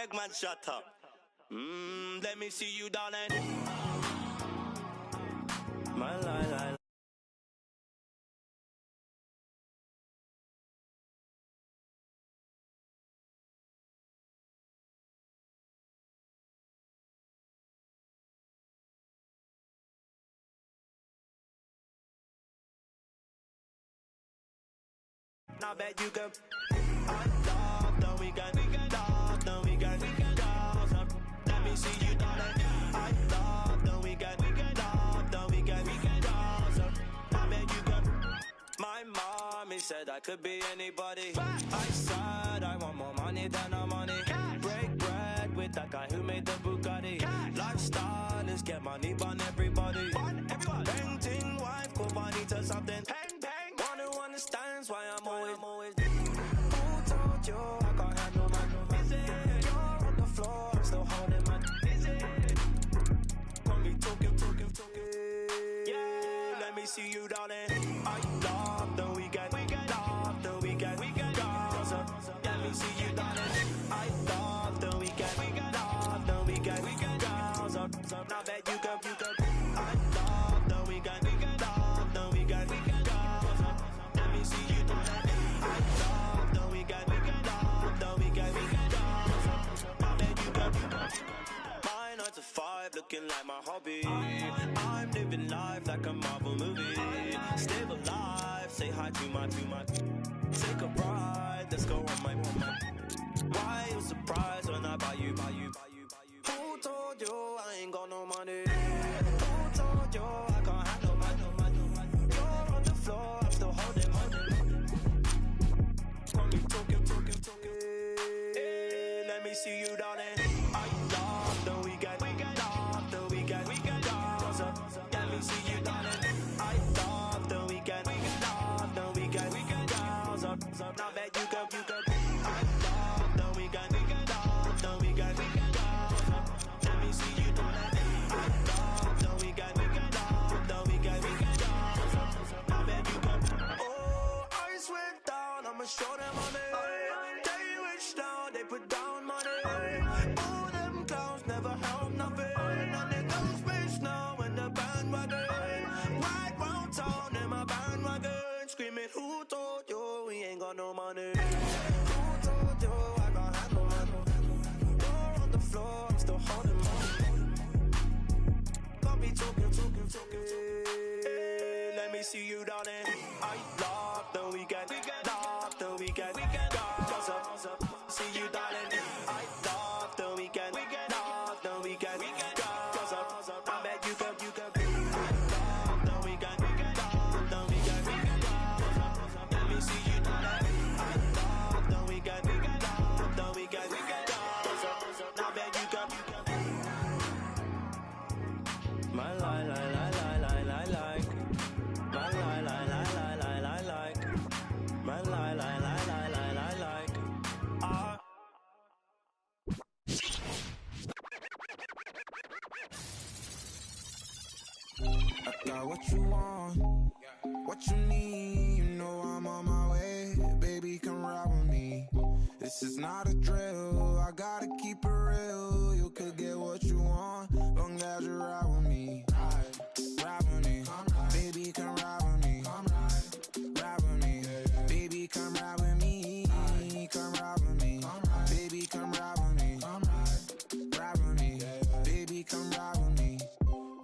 beg man, shut up. Let me see you, darling. My lie. I bet you can. I love the weekend. Love the weekend. Let me see you, darling. I love the weekend. Love the weekend. I bet you can. My mommy said I could be anybody. I said I want more money than no money. Break bread with that guy who made the Bugatti. Lifestyle is get money, bun everybody. Painting wife, go bunny to something. One who understands why I'm always. Who told you I can't handle my You're on the floor, I'm still holding my Got me talking. Yeah, let me see you, darling. I love the weekend. Love the weekend. Let me see you, darling. I love the weekend. Love the weekend. Now bet you can. I love the weekend. Love the weekend. Let me see you, darling. I love the weekend. Love the weekend. Now bet you can. My 9 to 5 looking like my hobby. I'm living life like a Marvel movie. Stable life, say hi to my. Take a ride, let's go on my. Why you surprised when I buy you? Who told you I ain't got no money? Who told you I can't handle money? You're on the floor, I'm still holding money. Got me talking. Hey, let me see you, darling. I love the weekend. Love the weekend. Let me see you, darling. I love the weekend. Love the weekend. Now bet you can. I love the weekend. Love the weekend. Let me see you, darling. I love the weekend. Love the weekend. Now bet you can. Oh, I swear down, I'ma show them money. They wish now they put down money. All them clowns never help nothing. And they go space now in the bandwagon. Right round town in my bandwagon. Screaming, who told you we ain't got no money? Who told you I can't handle money? You're on the floor, I'm still holding money. Got me talking. Hey, let me see you, darling. I love the weekend. Love the weekend. See you, darling. I love the weekend. Love the weekend. I bet you can. I love the weekend. Love the weekend. Let me see you, darling. I love the weekend. Love the weekend. I bet you can. My lie. Like. My lie. Like. My lie. Like. I got what you want, what you need. You know I'm on my way, baby, come ride with me. This is not a drill, I gotta keep it real. You could get what you want, long as you ride with me. Ride with me, baby, come ride with me. Ride with me, baby, come ride with me. Come ride with me, baby, come ride with me. Ride with me, baby, come ride with me.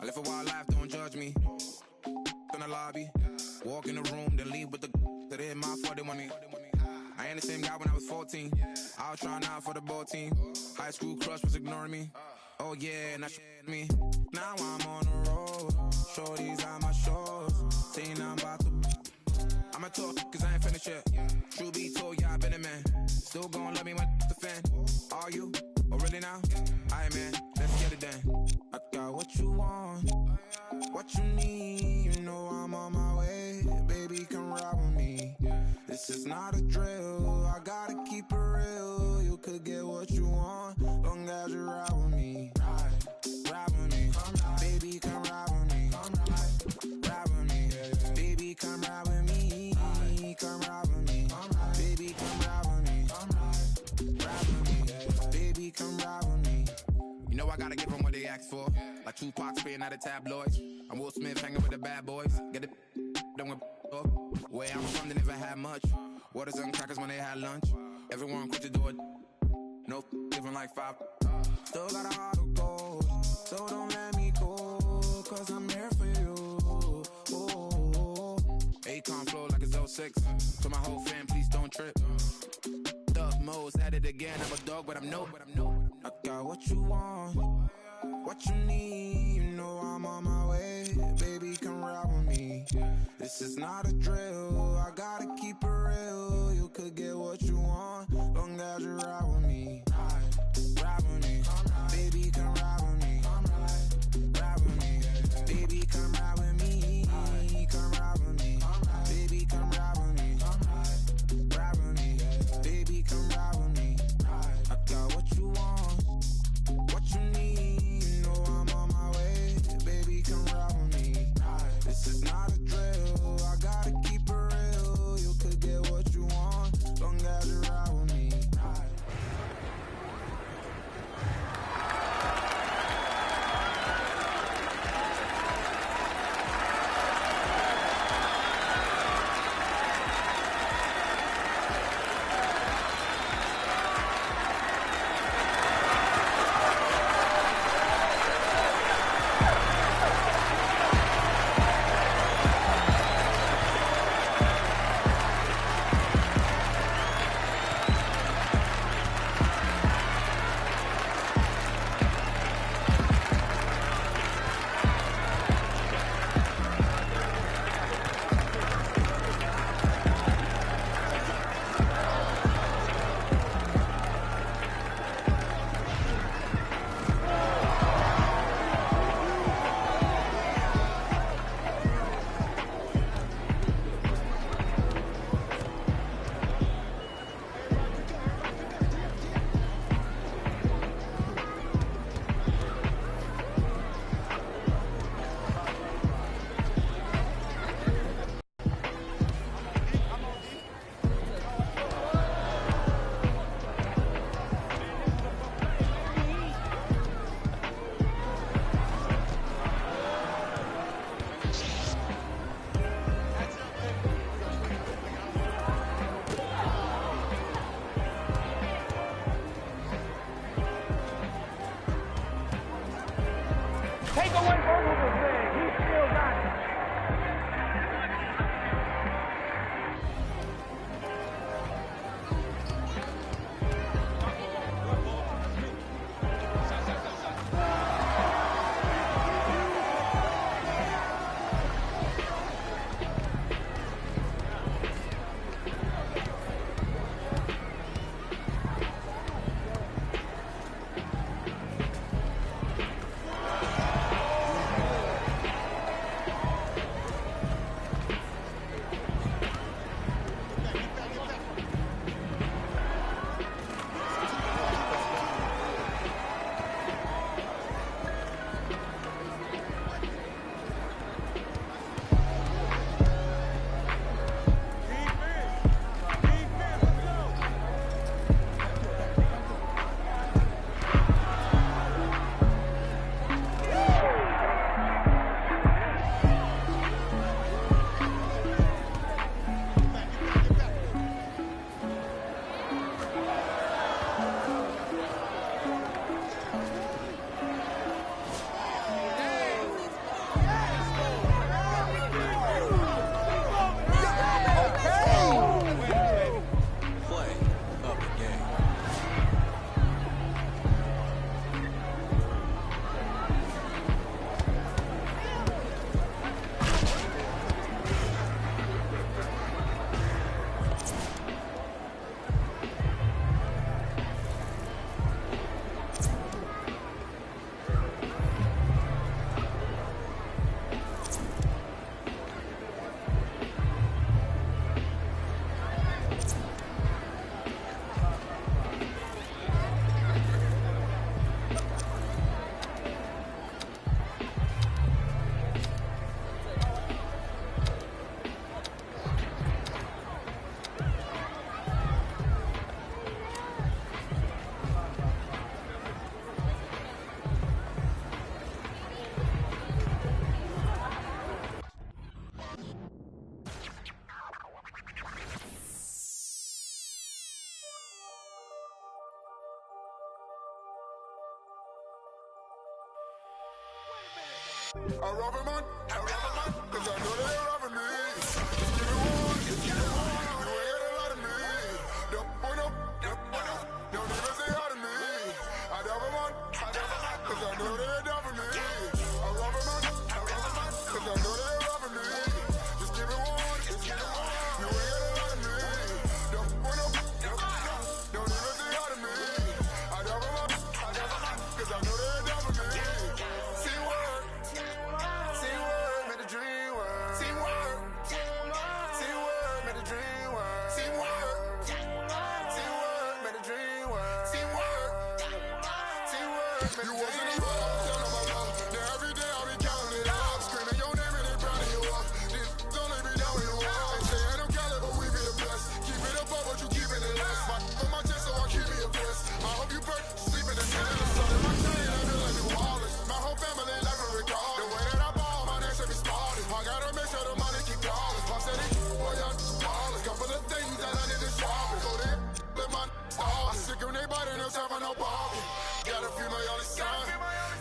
I live a wild life, don't judge me. In the lobby, walk in the room, then leave with the that hit my 40 money. I ain't the same guy when I was 14. I was trying out for the ball team. High school crush was ignoring me. Oh yeah, now me. Now I'm on the road. Shorties on my shows. Saying I'm about to. I'ma talk, cause I ain't finished yet. True be told, yeah, I been a man. Still gon' love me when the fan. Are you? Oh, really now? Aight, man, let's get it done. I got what you want, what you need. You know I'm on my way, baby, come ride with me. This is not a drill, I gotta keep it real. You could get what you want, long as you ride with me. Ride with me, baby, come ride with me. Ride with me, baby, come ride with me. Come ride with me, baby, come ride with me. Ride with me, baby, come gotta give them what they ask for. Like Tupac spitting out the tabloids. I'm Will Smith hanging with the bad boys. Get it done with where I'm from, they never had much. Waters and crackers when they had lunch. Everyone quick to do it. No giving like 5. Still got a heart of gold, so don't let me go, cause I'm here for you. Akon flow like it's 06. To my whole fam, please don't trip. Thug modes at it again. I'm a dog, but I'm no. I got what you want, what you need. You know I'm on my way. Baby, come ride with me. This is not a drill. I gotta keep it real. You could get what you want, long as you ride with me. Ride with me. Baby, come ride with me. Ride with me. Baby, come ride with me. Come ride with me. Baby, come ride with me. Ride with me. Baby, come ride with me. I got what you want, what you need. You know I'm on my way. Baby, come ride with me. This is not a drill. I gotta keep it real. You could get what you want, long as you ride with me. Take away Vogels's leg. He still got it. I rob a man, cause I know they're robbing me. Just give me one, you ain't got a lot of me. Don't even say hi to me. I rob a man, cause I know they're robbing me. I rob a man, cause I know they're robbing me. Just give me one, you ain't got a lot of me. Don't even say hi to me. I rob a man, cause I know they're robbing me. See word, made the dream work. See word, made the dream work. See word, made the dream work. See word, you wasn't a road, turn on my road. Now every day I'll be counting it up, screaming your name and they browning you up. This only be down when you walk. They say ain't no caliber, we be the best. Keep it up, but you keeping it less. On my chest, so I keep me a vest. I hope you burn, sleep in the center. So in my chain, I feel like New Orleans. My whole family like a record. The way that I ball, my name should be started. I gotta make sure the money keep calling. Pop said it, boy, y'all ballin'. Couple of things that I need to sharpen. So they let my stars. I sick of they body, no time for no bargain. Gotta feel my only son.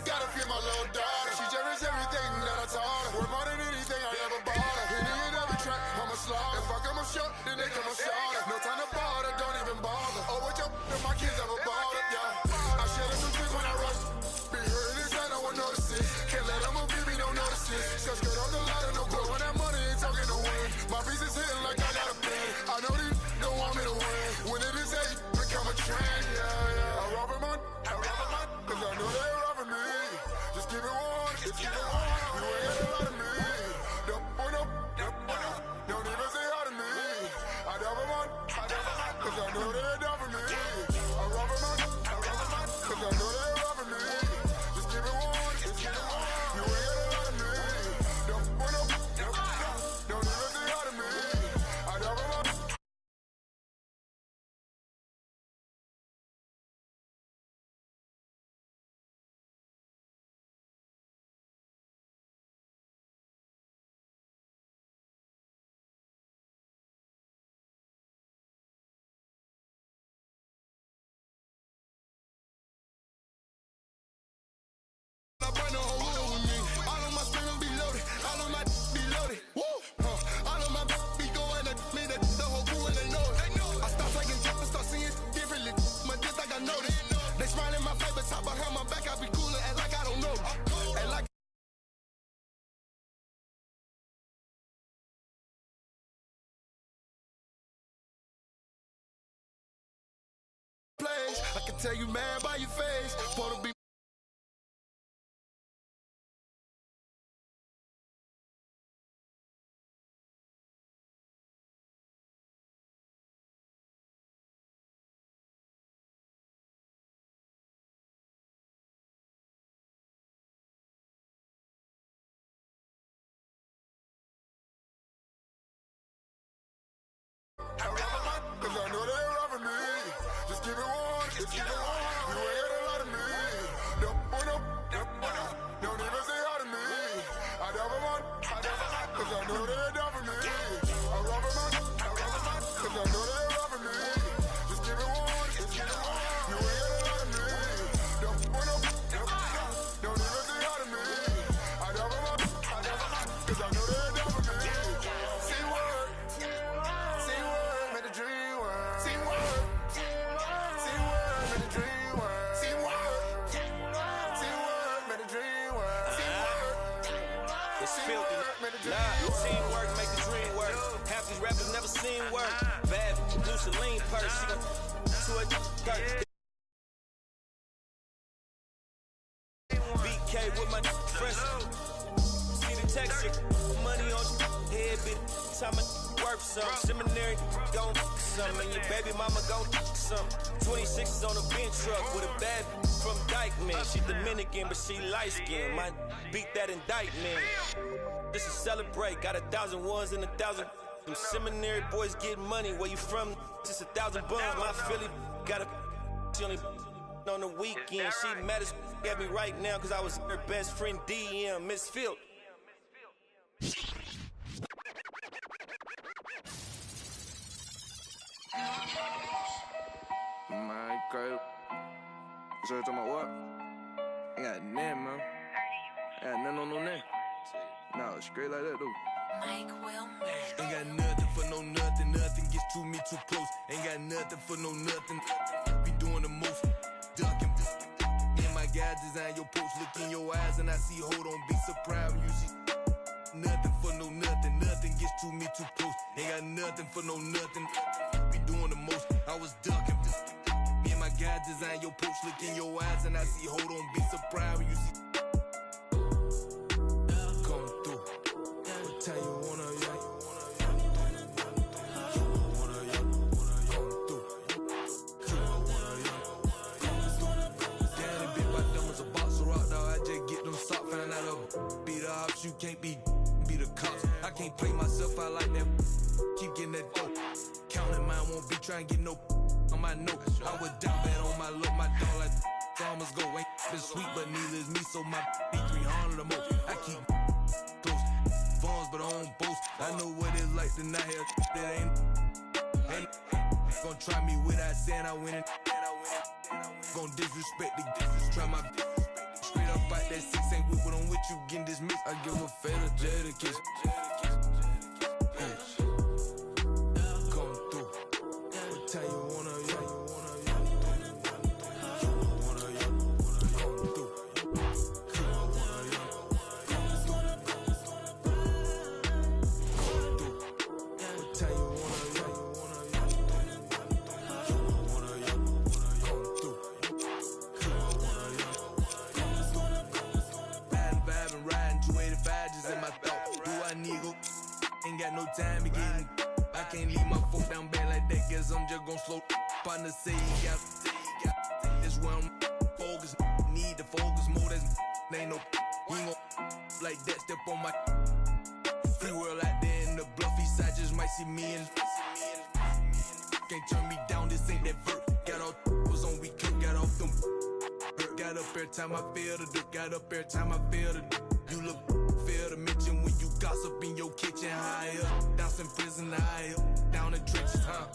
Gotta feel my little daughter. She cherish everything that I taught her. Worth more than anything I ever bought her. Hitting in every track, I'm a slaughter. If I come up short, then they come up shorter. No time to bother, don't even bother. Oh, what your if my kids ever bother, yeah. I shed some tears when I rush. Be hurting inside, no one notices. Can't let them give me no notices. Just get on the ladder, no blowing that money and talking to win. My piece is hitting like I got a pin. I know these don't want me to win. When it is age, become a trend, yeah. I rob a man, cause I know they're robbing me. Just give it one, you ain't got a lot of me. Don't even say hi to me. I rob a man, cause I know they're robbing me. I rob a man, cause I know they're robbing me. Just give it one, you ain't got a lot of me. Don't even say hi to me. I rob a man. I burn the whole wood with me. All of my screamers be loaded. All of my be loaded. Woo! All of my be going at me. The whole crew and they know it. I start taking trips and start seeing differently. My diss like I noticed. They smile in my face, but top behind my back, I be coolin', act like I don't know. Act like plays. I can tell you mad by your face. For to be cause I know they're robbing me. Just give it one, you ain't got a lot of me. Don't even say hi to me. I rob a man, cause I know they're robbing me. I rob a man, cause I know they're robbing me. Just give it one, you ain't got a lot of me. Don't even say hi to me. I rob a man, cause I know they're robbing me. See word, made the dream work. See word, made the dream work. See word, made the dream work. See word, It's filthy. Nah, teamwork make the dream work. Half these rappers never seen work. Bad, loose a lean purse. She gon' to a dirt. BK with my fresh. See the texture. Money on head, bitch. Time I work some. Seminary gon' some. And your baby mama gon' some. 26 on a bench truck with a bad from Dykeman. She Dominican, but she light skinned. Might beat that indictment. This is celebrate. Got 1,000 ones and 1,000. Them seminary boys get money. Where you from? Just 1,000 buns. My Philly got a. She only on the weekend. She mad as at me right now because I was her best friend DM, Miss Field. My girl. So you talking about what? I got nothing, man. I got nothing on no name. Nah, straight like that though. Mike Wilmer. Ain't got nothing for no nothing. Nothing gets to me too close. Ain't got nothing for no nothing. Be doing the most. Ducking. In my guide, design your post. Look in your eyes and I see. Hold on, be surprised when you see. Nothing for no nothing. Nothing gets to me too close. Ain't got nothing for no nothing. Be doing the most. I was ducking. Me and my guide, design your post. Look in your eyes and I see. Hold on, be surprised when you see. Tell you wanna, yeah. Daddy bit my dumb as a box of rock, dog. I just get them sock, found out be the ops. You can't be the cops. I can't play myself out like that. Keep getting that dope. Counting mine, won't be trying to get no on my note. I was down bad on my look, my dog like farmers go. Ain't been sweet, but neither is me, so my B300 the most. I keep close. But I don't boast. I know what it's like to not have that ain't gonna try me without saying I win it. Gonna disrespect the try my straight up out that 6 ain't with what I'm with you getting dismissed. I give a fatal Jada kiss. Come through. What time you wanna, yeah. Ain't got no time to get. I can't leave my foot down bad like that. Guess I'm just gon' slow. Partner say he got. This where I'm focused. Need to focus more. That's ain't no. He ain't gon' like that. Step on my free world out there in the bluffy side. Just might see me and can't turn me down. This ain't that vert. Got all was on we could. Got off them. Got up every time I feel the dirt. Got up every time I feel the dirt. You look. Fair to mention when you gossip in your kitchen. High up, down some prison. High up, down the trenches, huh?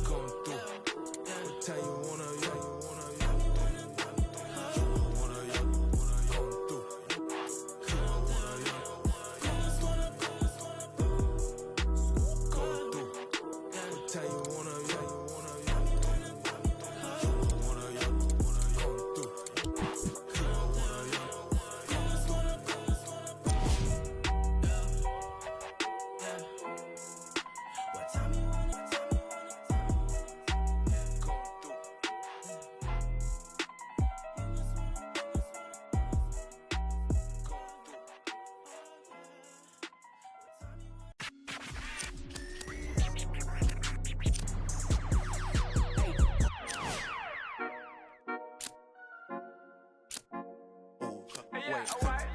Come through. What time you wanna, yeah.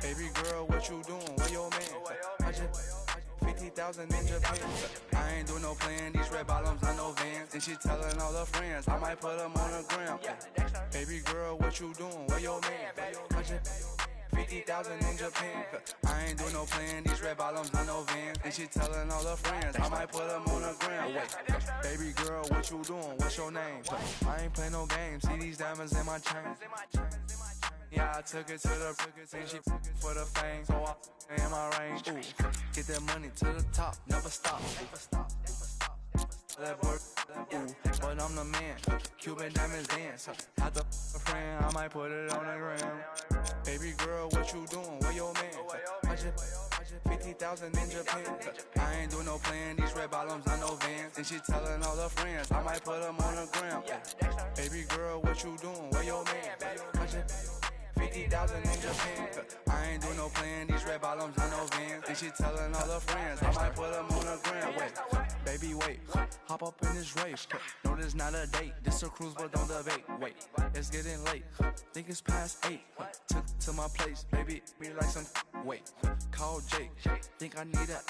Baby girl, what you doing? Where your man? I just 50,000 in Japan. I ain't do no plan. These red bottoms, I know Vans. And she telling all her friends, I might put them on the gram. Baby girl, what you doing? Where your man? I just 50,000 in Japan. I ain't do no plan. These red bottoms, I know Vans. And she telling all her friends, I might put them on the gram. Baby girl, what you doing? What's your name? I ain't play no games. See these diamonds in my chain. Yeah, I took it to the and she for the fame, so I in my range. Ooh, get that money to the top, never stop. That work, ooh, but I'm the man. Cuban diamonds dance. Had the friend, I might put it on the gram. Baby girl, what you doing? Where your man? I just 50,000 in Japan. I ain't do no plan. These red bottoms, I know Vans. And she telling all her friends, I might put them on the gram. Baby girl, what you doing? Where your man? I just 50,000 in Japan. I ain't do no plan. These red bottoms, I know Vans. And she telling all her friends, I might put them on the gram. Wait, baby, wait. Hop up in this race. No, this not a date. This a cruise, but don't debate. Wait, it's getting late. Think it's past 8. Took to my place, baby. Me like some. Wait, call Jake. Think I need a.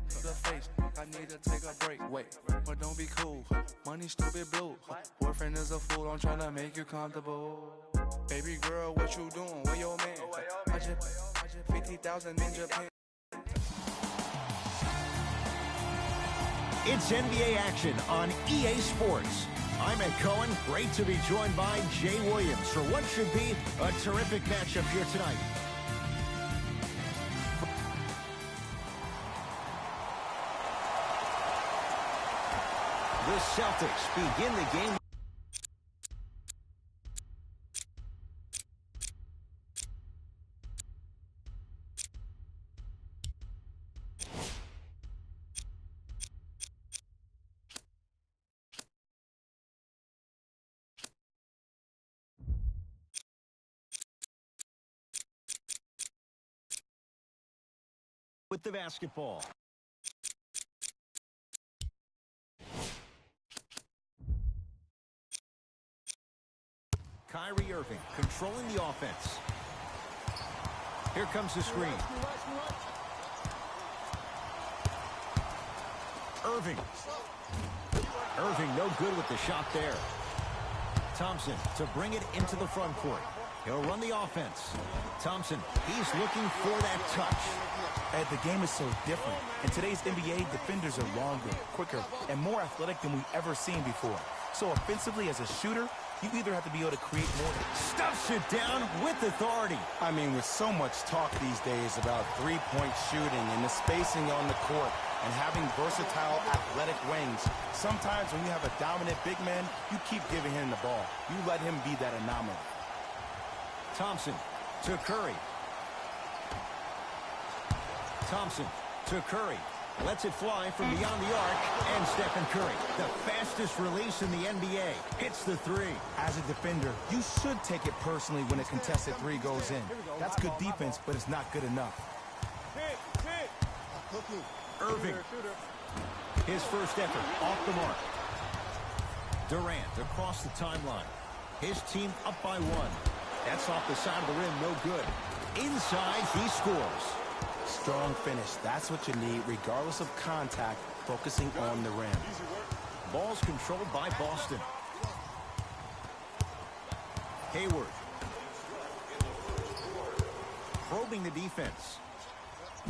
To the face. I need to take a break. Wait, but don't be cool. Money stupid blue. Boyfriend is a fool. I'm trying to make you comfortable. Baby girl, what you doing? Where your man? I just 50,000 in Japan. It's NBA action on EA Sports. I'm Ed Cohen. Great to be joined by Jay Williams for what should be a terrific matchup here tonight. The Celtics begin the game. With the basketball. Kyrie Irving controlling the offense. Here comes the screen. Irving. Irving no good with the shot there. Thompson to bring it into the front court. He'll run the offense. Thompson, he's looking for that touch. Ed, the game is so different. In today's NBA, defenders are longer, quicker, and more athletic than we've ever seen before. So offensively, as a shooter, you either have to be able to create more. Stuffs it down with authority. I mean, with so much talk these days about three-point shooting and the spacing on the court and having versatile athletic wings, sometimes when you have a dominant big man, you keep giving him the ball. You let him be that anomaly. Thompson to Curry. Thompson to Curry. Lets it fly from beyond the arc, and Stephen Curry, the fastest release in the NBA, hits the three. As a defender, you should take it personally when a contested three goes in. That's good defense, but it's not good enough. Irving. His first effort off the mark. Durant across the timeline. His team up by one. That's off the side of the rim, no good. Inside, he scores. Strong finish. That's what you need, regardless of contact, focusing on the rim. Ball's controlled by Boston. Hayward. Probing the defense.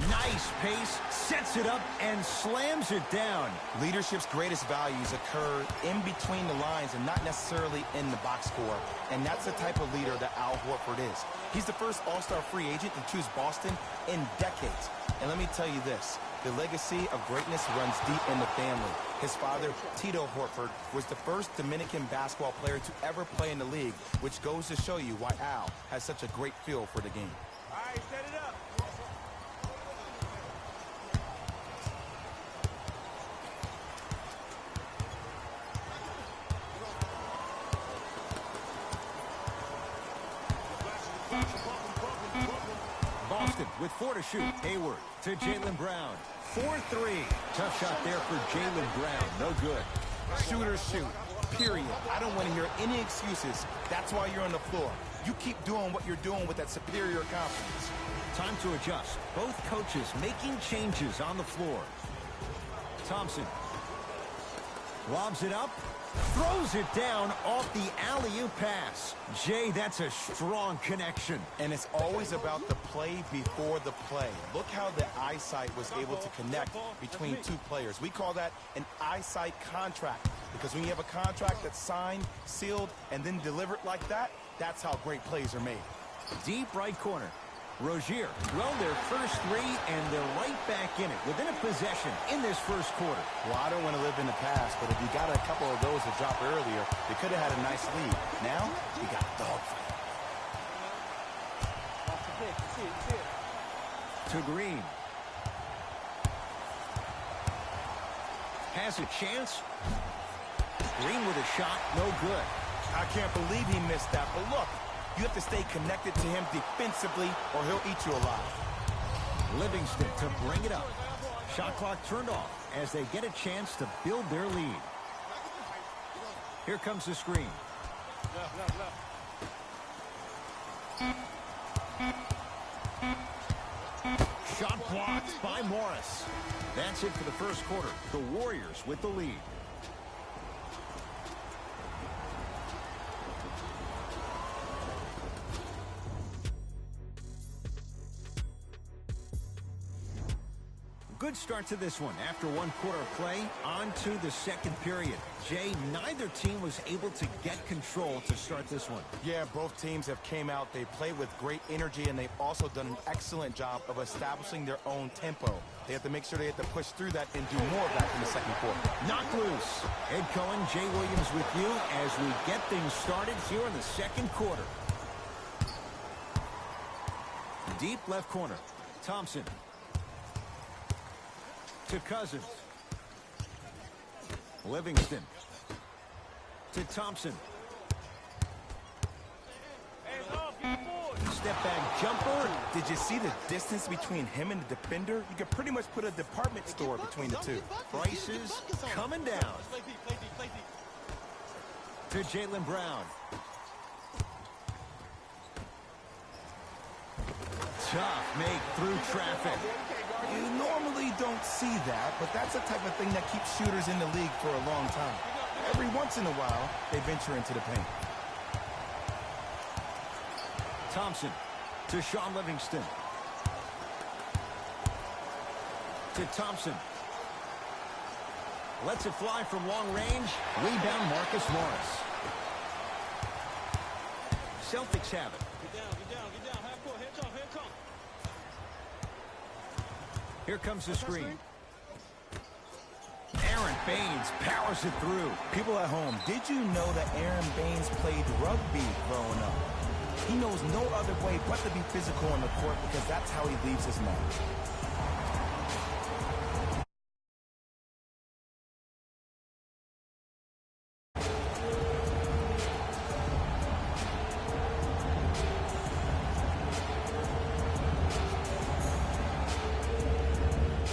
Nice pace, sets it up, and slams it down. Leadership's greatest values occur in between the lines and not necessarily in the box score. And that's the type of leader that Al Horford is. He's the first all-star free agent to choose Boston in decades. And let me tell you this, the legacy of greatness runs deep in the family. His father, Tito Horford, was the first Dominican basketball player to ever play in the league, which goes to show you why Al has such a great feel for the game. All right, set it up. Boston with 4 to shoot. Hayward to Jaylen Brown. 4-3. Tough shot there for Jaylen Brown. No good. Shooters shoot, period. I don't want to hear any excuses. That's why you're on the floor. You keep doing what you're doing with that superior confidence. Time to adjust. Both coaches making changes on the floor. Thompson lobs it up. Throws it down off the alley-oop pass. Jay, that's a strong connection. And it's always about the play before the play. Look how the eyesight was able to connect between two players. We call that an eyesight contract. Because when you have a contract that's signed, sealed, and then delivered like that, that's how great plays are made. Deep right corner. Rozier, well, their first three, and they're right back in it within a possession in this first quarter. Well, I don't want to live in the past, but if you got a couple of those to drop earlier, they could have had a nice lead. Now, you got a dogfight. To Green. Has a chance. Green with a shot, no good. I can't believe he missed that, but look. You have to stay connected to him defensively or he'll eat you alive. Livingston to bring it up. Shot clock turned off as they get a chance to build their lead. Here comes the screen. Shot blocked by Morris. That's it for the first quarter. The Warriors with the lead. Good start to this one. After one quarter of play, on to the second period. Jay, neither team was able to get control to start this one. Yeah, both teams have came out. They played with great energy, and they've also done an excellent job of establishing their own tempo. They have to make sure they have to push through that and do more of that in the second quarter. Knock loose. Ed Cohen, Jay Williams with you as we get things started here in the second quarter. Deep left corner. Thompson. To Cousins. Livingston. To Thompson. Step back jumper. Did you see the distance between him and the defender? You could pretty much put a department store between the two. Prices coming down. To Jaylen Brown. Tough make through traffic. You normally don't see that, but that's the type of thing that keeps shooters in the league for a long time. Every once in a while, they venture into the paint. Thompson to Sean Livingston. To Thompson. Lets it fly from long range. Rebound Marcus Morris. Celtics have it. Get down. Half court. Here come. Here comes the screen. Aaron Baines powers it through. People at home, did you know that Aaron Baines played rugby growing up? He knows no other way but to be physical on the court because that's how he leaves his mark.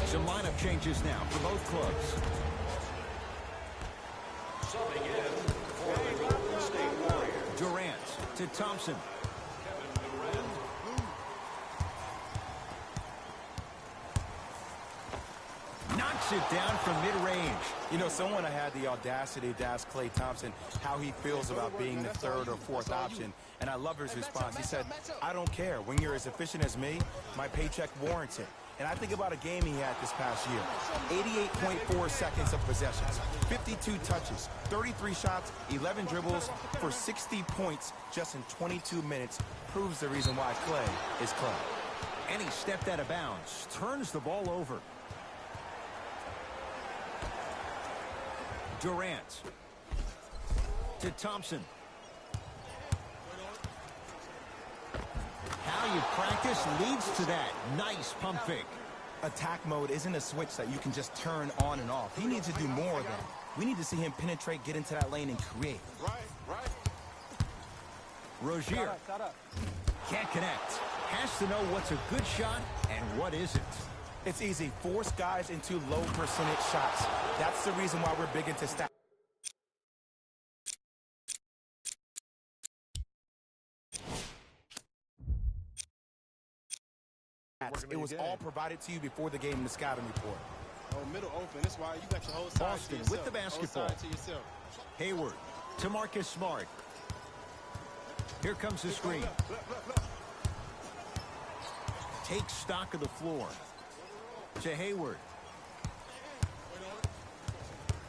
Some lineup changes now for both clubs. Subbing in for the Golden State Warriors. Durant to Thompson. Knocks it down from mid-range. You know, someone I had the audacity to ask Klay Thompson how he feels about being the third or fourth option, and I love his response. He said, I don't care. When you're as efficient as me, my paycheck warrants it. And I think about a game he had this past year. 88.4 seconds of possessions, 52 touches, 33 shots, 11 dribbles for 60 points just in 22 minutes proves the reason why Klay is Klay. And he stepped out of bounds. Turns the ball over. Durant to Thompson. How you practice leads to that. Nice pump fake. Attack mode isn't a switch that you can just turn on and off. He needs to do more of that. We need to see him penetrate, get into that lane, and create. Rozier can't connect. Has to know what's a good shot and what isn't. It's easy. Force guys into low percentage shots. That's the reason why we're big into stats. It was all provided to you before the game in the scouting report. Oh, middle open. That's why you got your whole side Boston to yourself. with the basketball. Whole side to yourself. Hayward to Marcus Smart. Here comes the screen. Takes stock of the floor. To Hayward.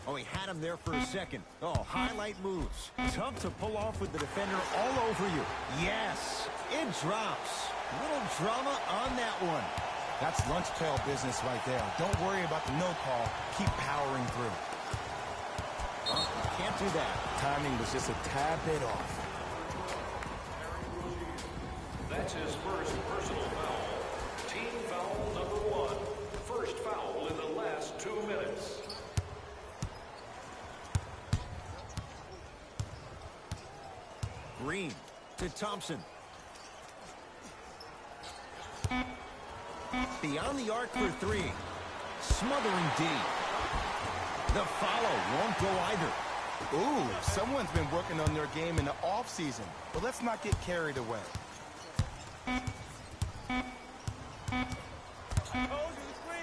Oh, he had him there for a second. Oh, highlight moves. Tough to pull off with the defender all over you. Yes, it drops. Little drama on that one. That's lunch pail business right there. Don't worry about the no call. Keep powering through. Oh, can't do that. Timing was just a tad bit off. That's his first personal foul. Team foul number 1. First foul in the last 2 minutes. Green to Thompson. Beyond the arc for 3. Smothering D. The follow won't go either. Ooh, someone's been working on their game in the offseason. But let's not get carried away.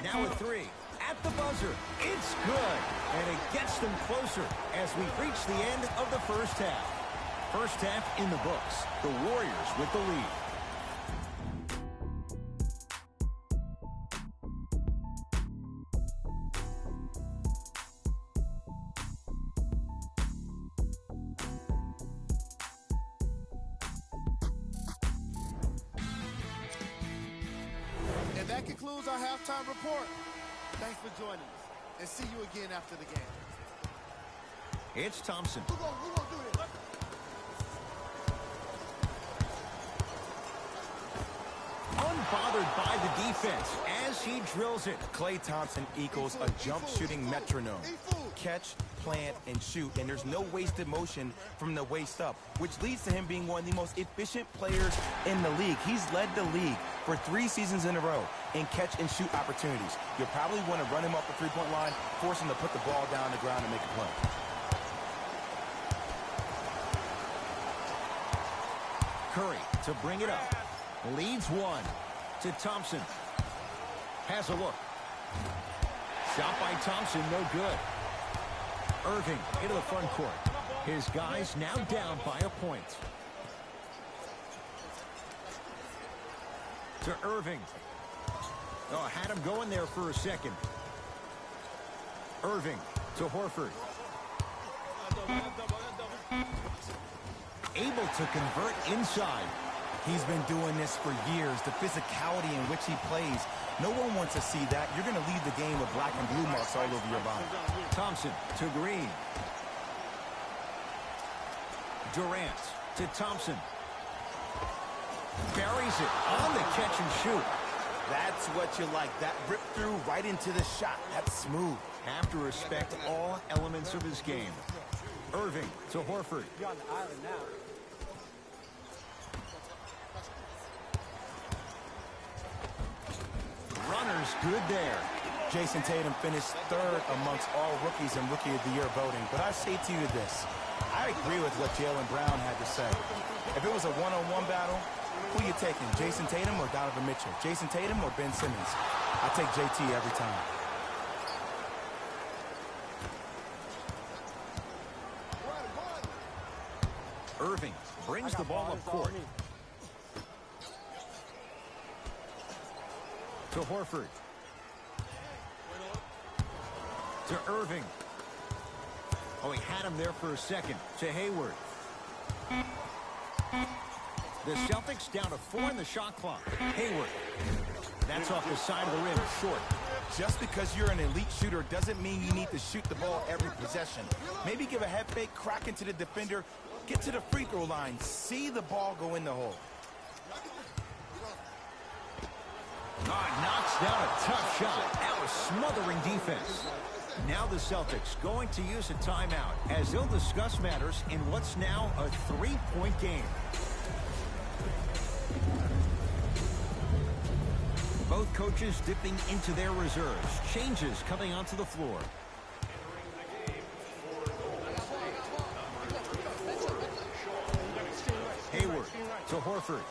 Now a 3. At the buzzer. It's good. And it gets them closer as we reach the end of the first half. First half in the books. The Warriors with the lead. And that concludes our halftime report. Thanks for joining us, and see you again after the game. It's Thompson. Who gonna do this? Unbothered by the defense as he drills it. Klay Thompson equals a jump shooting metronome. Catch, plant, and shoot, and there's no wasted motion from the waist up, which leads to him being one of the most efficient players in the league. He's led the league for 3 seasons in a row in catch and shoot opportunities. You'll probably want to run him off the three-point line, force him to put the ball down on the ground and make a play. Curry to bring it up. Leads 1 to Thompson. Has a look. Shot by Thompson, no good. Irving into the front court. His guys now down by a point. To Irving. Oh, had him going there for a second. Irving to Horford. Able to convert inside. He's been doing this for years. The physicality in which he plays, no one wants to see that. You're going to leave the game with black and blue marks all over your body. Thompson to Green. Durant to Thompson. Buries it on the catch and shoot. That's what you like. That rip through right into the shot. That's smooth. Have to respect all elements of his game. Irving to Horford. You're on the island now. Runners good there. Jason Tatum finished 3rd amongst all rookies in Rookie of the Year voting. But I say to you this. I agree with what Jaylen Brown had to say. If it was a one-on-one battle, who you taking, Jason Tatum or Donovan Mitchell? Jason Tatum or Ben Simmons? I take JT every time. Irving brings the ball up court. To Horford. To Irving. Oh, he had him there for a second. To Hayward. The Celtics down to 4 in the shot clock. Hayward. That's off the side of the rim, short. Just because you're an elite shooter doesn't mean you need to shoot the ball every possession. Maybe give a head fake, crack into the defender, get to the free throw line, see the ball go in the hole. Knocks down a tough shot. That was smothering defense. Now the Celtics going to use a timeout as they'll discuss matters in what's now a 3-point game. Both coaches dipping into their reserves. Changes coming onto the floor. Hayward to Horford.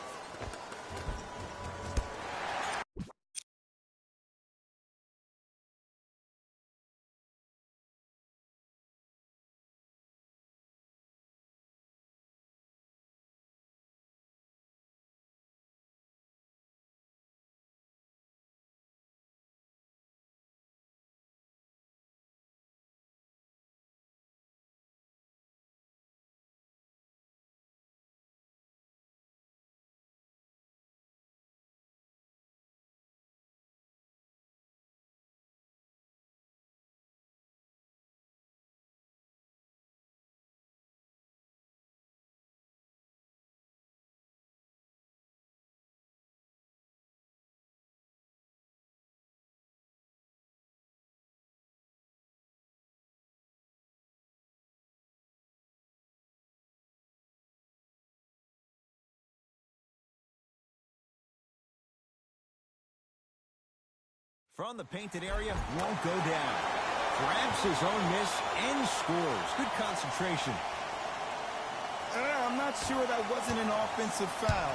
From the painted area, won't go down. Grabs his own miss and scores. Good concentration. I'm not sure that wasn't an offensive foul,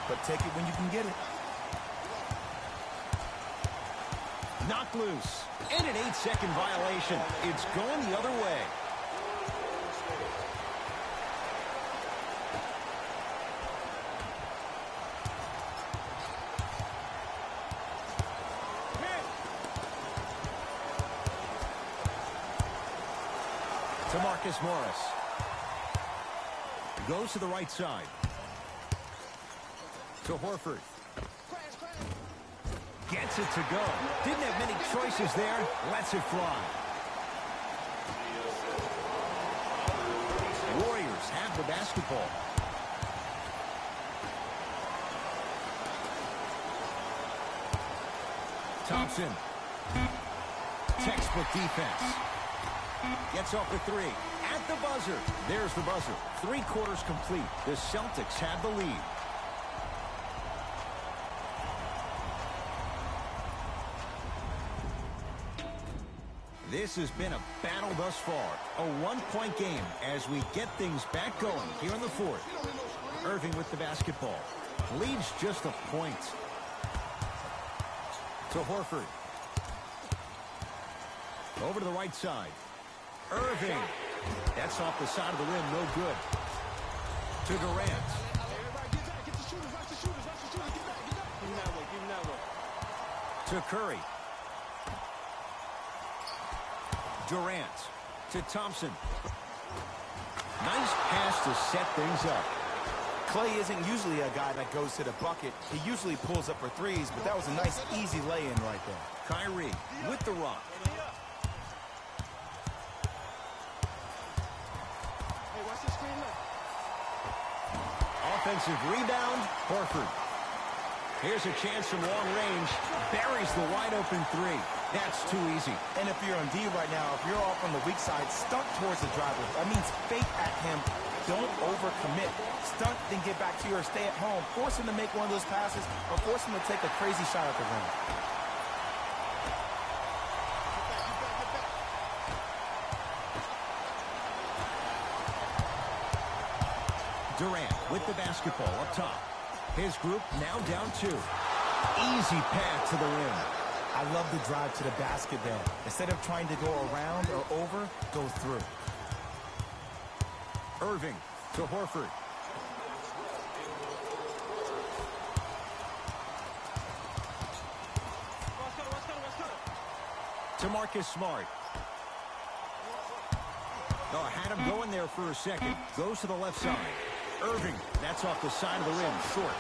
but take it when you can get it. Knocked loose. And an 8-second violation. It's going the other way. To Marcus Morris. Goes to the right side. To Horford. Gets it to go. Didn't have many choices there. Lets it fly. Warriors have the basketball. Thompson. Textbook defense. Gets off the three. At the buzzer. There's the buzzer. 3 quarters complete. The Celtics have the lead. This has been a battle thus far. A 1-point game as we get things back going here in the fourth. Irving with the basketball. Leads just a point. To Horford. Over to the right side. Irving. That's off the side of the rim. No good. To Durant. To Curry. Durant. To Thompson. Nice pass to set things up. Clay isn't usually a guy that goes to the bucket. He usually pulls up for threes, but that was a nice, easy lay-in right there. Kyrie with the rock. Offensive rebound, Horford. Here's a chance from long range. Buries the wide-open three. That's too easy. And if you're on D right now, if you're off on the weak side, stunt towards the driver. That means fake at him. Don't overcommit. Stunt, then get back to you or stay at home. Force him to make one of those passes or force him to take a crazy shot at the rim. Durant with the basketball up top. His group now down 2. Easy path to the rim. I love the drive to the basket there. Instead of trying to go around or over, go through. Irving to Horford. To Marcus Smart. Oh, had him going there for a second. Goes to the left side. Irving, that's off the side of the rim, short.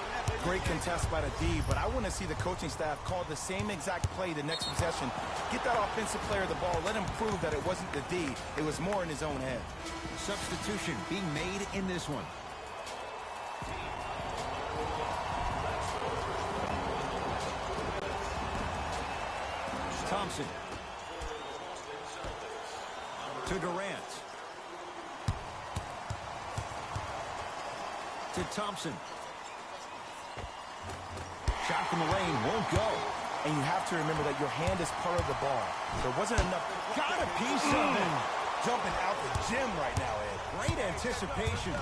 Great contest by the D, but I want to see the coaching staff call the same exact play the next possession. Get that offensive player the ball. Let him prove that it wasn't the D. It was more in his own head. Substitution being made in this one. Thompson. To Durant. To Thompson. Shot from the lane won't go. And you have to remember that your hand is part of the ball. There wasn't enough. Got a piece of it. Jumping out the gym right now, Ed. Great anticipation.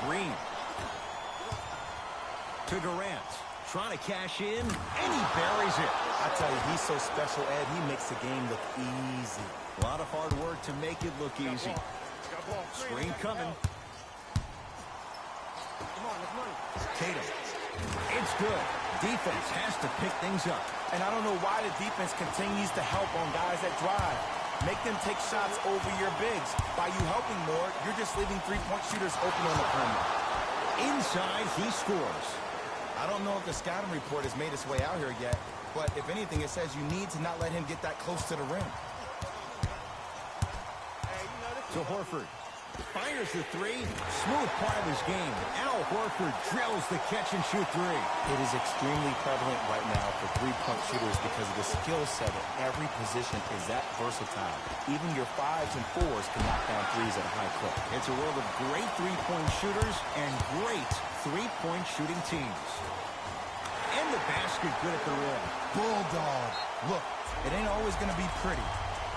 Green. To Durant. Trying to cash in, and he buries it. I tell you, he's so special, Ed. He makes the game look easy. A lot of hard work to make it look easy. Screen coming. Tatum. It's good. Defense has to pick things up. And I don't know why the defense continues to help on guys that drive. Make them take shots over your bigs. By you helping more, you're just leaving three-point shooters open on the perimeter. Inside, he scores. I don't know if the scouting report has made its way out here yet, but if anything, it says you need to not let him get that close to the rim. To Horford. Fires the three. Smooth part of his game. Al Horford drills the catch-and-shoot three. It is extremely prevalent right now for three-point shooters because of the skill set at every position is that versatile. Even your 5s and 4s can knock down threes at a high clip. It's a world of great three-point shooters and great three-point shooting teams. And the basket good at the rim. Bulldog. Look, it ain't always going to be pretty.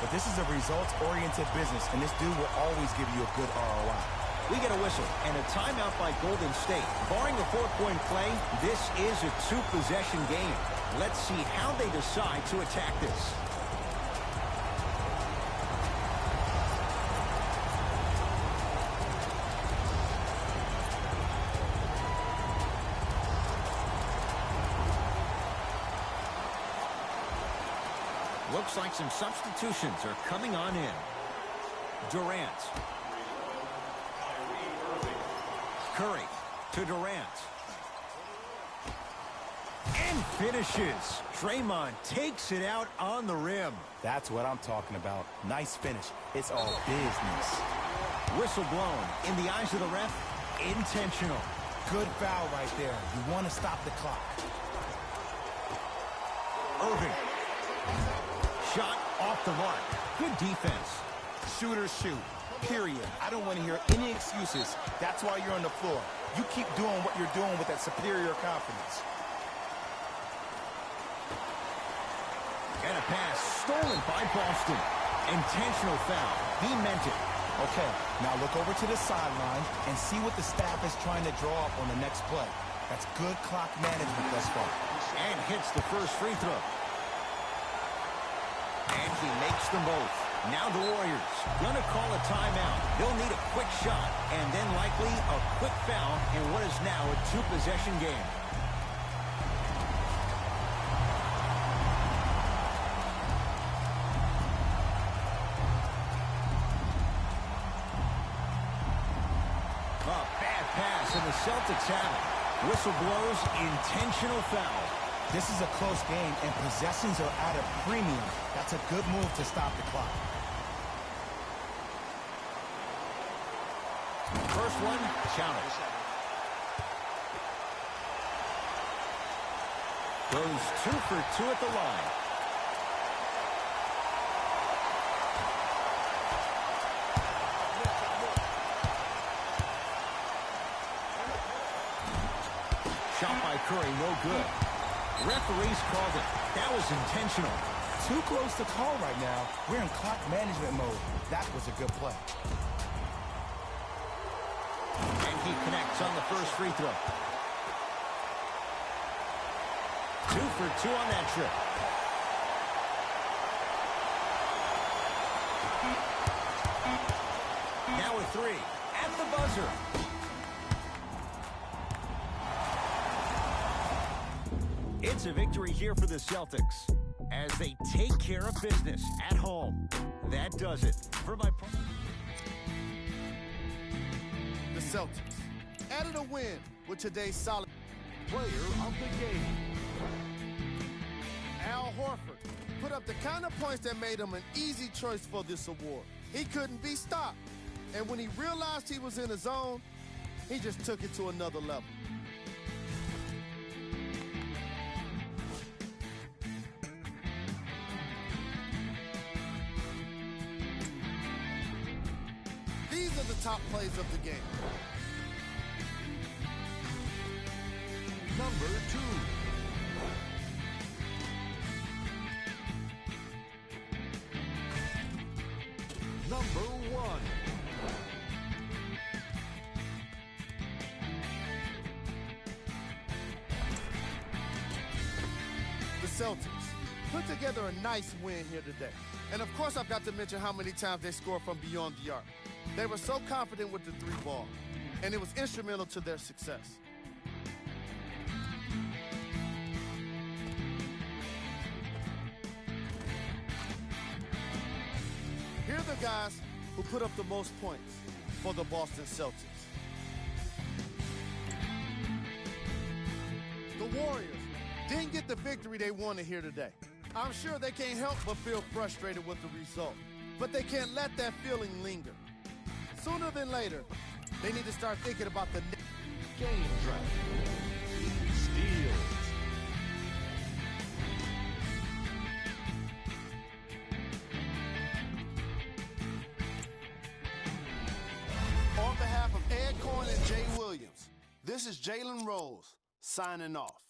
But this is a results-oriented business, and this dude will always give you a good ROI. We get a whistle and a timeout by Golden State. Barring a 4-point play, this is a 2-possession game. Let's see how they decide to attack this. Looks like some substitutions are coming on in. Durant. Curry to Durant. And finishes. Draymond takes it out on the rim. That's what I'm talking about. Nice finish. It's all business. Whistle blown. In the eyes of the ref, intentional. Good foul right there. You want to stop the clock. Irving. Shot off the mark. Good defense. Shooters shoot. Period. I don't want to hear any excuses. That's why you're on the floor. You keep doing what you're doing with that superior confidence. And a pass stolen by Boston. Intentional foul. He meant it. Okay, now look over to the sideline and see what the staff is trying to draw up on the next play. That's good clock management thus far. And hits the first free throw. And he makes them both. Now the Warriors gonna call a timeout. They'll need a quick shot and then likely a quick foul in what is now a two-possession game. A bad pass, and the Celtics have it. Whistle blows, intentional foul. This is a close game, and possessions are at a premium. That's a good move to stop the clock. First one, counted. Goes 2 for 2 at the line. Shot by Curry, no good. Referees called it. That was intentional. Too close to call right now. We're in clock management mode. That was a good play. And he connects on the first free throw. 2 for 2 on that trip. Now a 3 at the buzzer. It's a victory here for the Celtics as they take care of business at home. That does it for my part. The Celtics added a win with today's solid Player of the game. Al Horford put up the kind of points that made him an easy choice for this award. He couldn't be stopped. And when he realized he was in the zone, he just took it to another level. These are the top plays of the game. Number 2. Number 1. The Celtics put together a nice win here today. And of course, I've got to mention how many times they scored from beyond the arc. They were so confident with the 3 ball, and it was instrumental to their success. Here are the guys who put up the most points for the Boston Celtics. The Warriors didn't get the victory they wanted here today. I'm sure they can't help but feel frustrated with the result, but they can't let that feeling linger. Sooner than later, they need to start thinking about the Game drive. Steals. On behalf of Ed Coyne and Jay Williams, this is Jalen Rose signing off.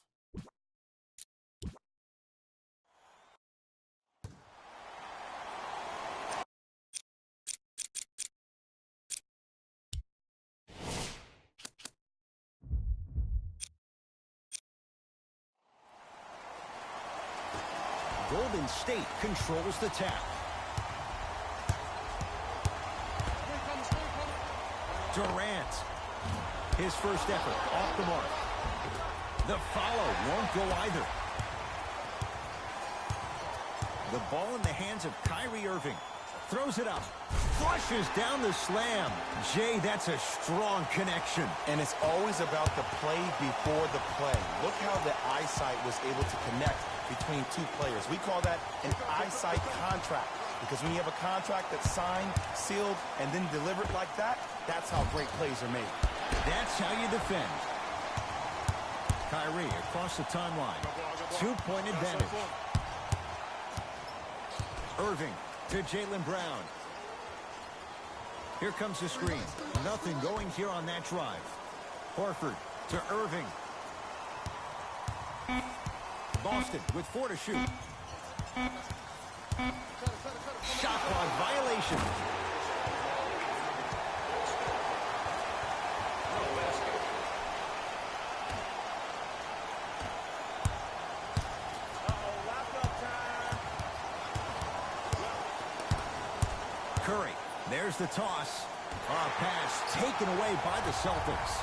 Golden State controls the tap. Durant. His first effort off the mark. The follow won't go either. The ball in the hands of Kyrie Irving. Throws it up. Flushes down the slam. Jay, that's a strong connection. And it's always about the play before the play. Look how the eyesight was able to connect between two players. We call that an eyesight contract. Because when you have a contract that's signed, sealed, and then delivered like that, that's how great plays are made. That's how you defend. Kyrie across the timeline. 2-point advantage. Irving to Jaylen Brown. Here comes the screen. Nothing going here on that drive. Horford to Irving. Boston with 4 to shoot. Shot clock violation. Curry, there's the toss. Pass taken away by the Celtics.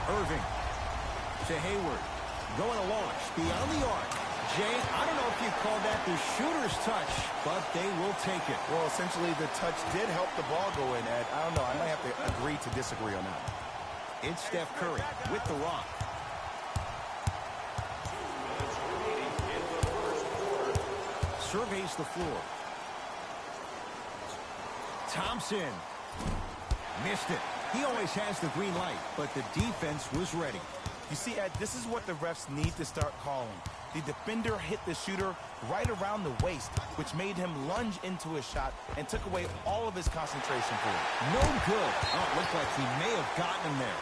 Irving to Hayward. Going to launch beyond the arc. Jay, I don't know if you call that the shooter's touch, but they will take it. Well, essentially, the touch did help the ball go in, Ed. I don't know. I might have to agree to disagree on that. It's Steph Curry with the rock. Surveys the floor. Thompson. Missed it. He always has the green light, but the defense was ready. You see, Ed, this is what the refs need to start calling. The defender hit the shooter right around the waist, which made him lunge into his shot and took away all of his concentration for it. No good. Oh, it looked like he may have gotten him there.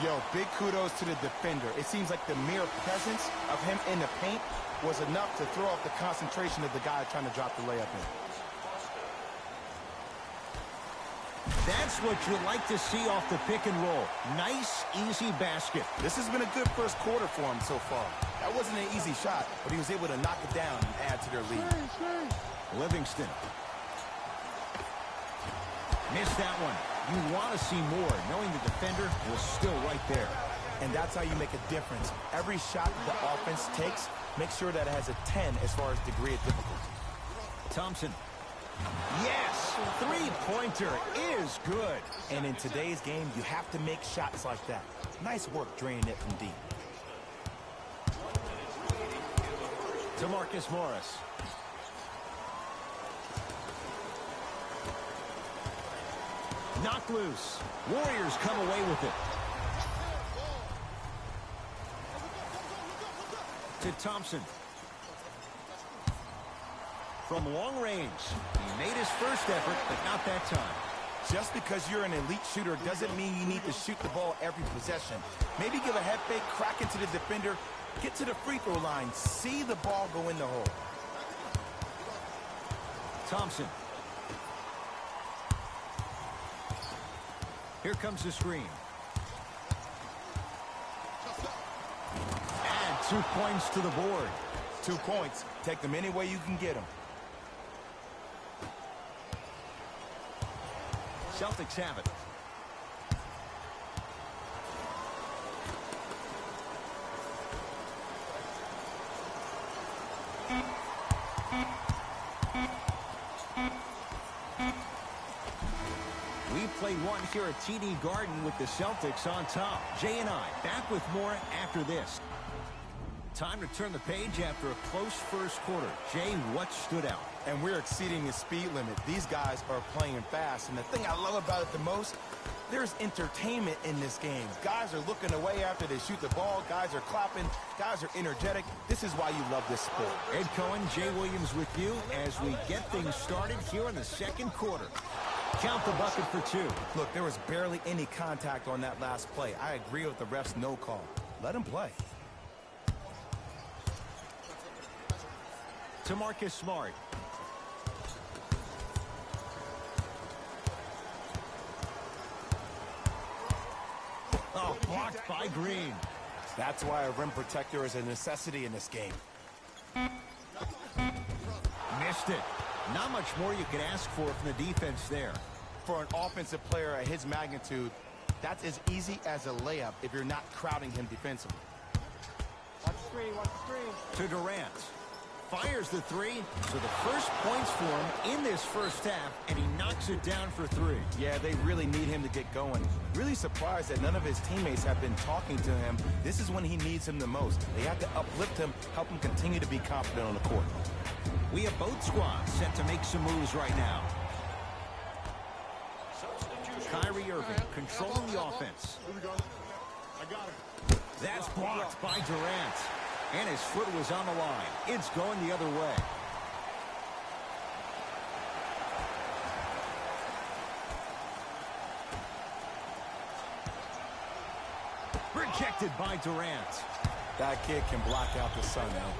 Yo, big kudos to the defender. It seems like the mere presence of him in the paint was enough to throw off the concentration of the guy trying to drop the layup in. That's what you like to see off the pick and roll. Nice, easy basket. This has been a good first quarter for him so far. That wasn't an easy shot, but he was able to knock it down and add to their lead. Livingston. Missed that one. You want to see more, knowing the defender was still right there. And that's how you make a difference. Every shot the offense takes, make sure that it has a 10 as far as degree of difficulty. Thompson. Yes! Three-pointer is good. And in today's game, you have to make shots like that. Nice work draining it from deep. To Marcus Morris. Knocked loose. Warriors come away with it. To Thompson. From long range. He made his first effort, but not that time. Just because you're an elite shooter doesn't mean you need to shoot the ball every possession. Maybe give a head fake, crack into the defender, get to the free throw line, see the ball go in the hole. Thompson. Here comes the screen. Add 2 points to the board. 2 points. Take them any way you can get them. Celtics have it. We play one here at TD Garden with the Celtics on top. Jay and I back with more after this. Time to turn the page after a close first quarter. Jay, what stood out? And we're exceeding the speed limit. These guys are playing fast. And the thing I love about it the most, there's entertainment in this game. Guys are looking away after they shoot the ball. Guys are clapping. Guys are energetic. This is why you love this sport. Ed Cohen, Jay Williams with you as we get things started here in the second quarter. Count the bucket for 2. Look, there was barely any contact on that last play. I agree with the ref's no call. Let him play. To Marcus Smart. Oh, blocked by Green. That's why a rim protector is a necessity in this game. Missed it. Not much more you could ask for from the defense there. For an offensive player at his magnitude, that's as easy as a layup if you're not crowding him defensively. Watch the screen, watch the screen. To Durant. fires the three. So the first points for him in this first half, and he knocks it down for three. Yeah, they really need him to get going. Really surprised that none of his teammates have been talking to him. This is when he needs him the most. They have to uplift him, help him continue to be confident on the court. We have both squads set to make some moves right now. Kyrie Irving controlling the offense. Here we go. I got him. That's blocked by Durant. And his foot was on the line. It's going the other way. Rejected by Durant. That kid can block out the sun, man.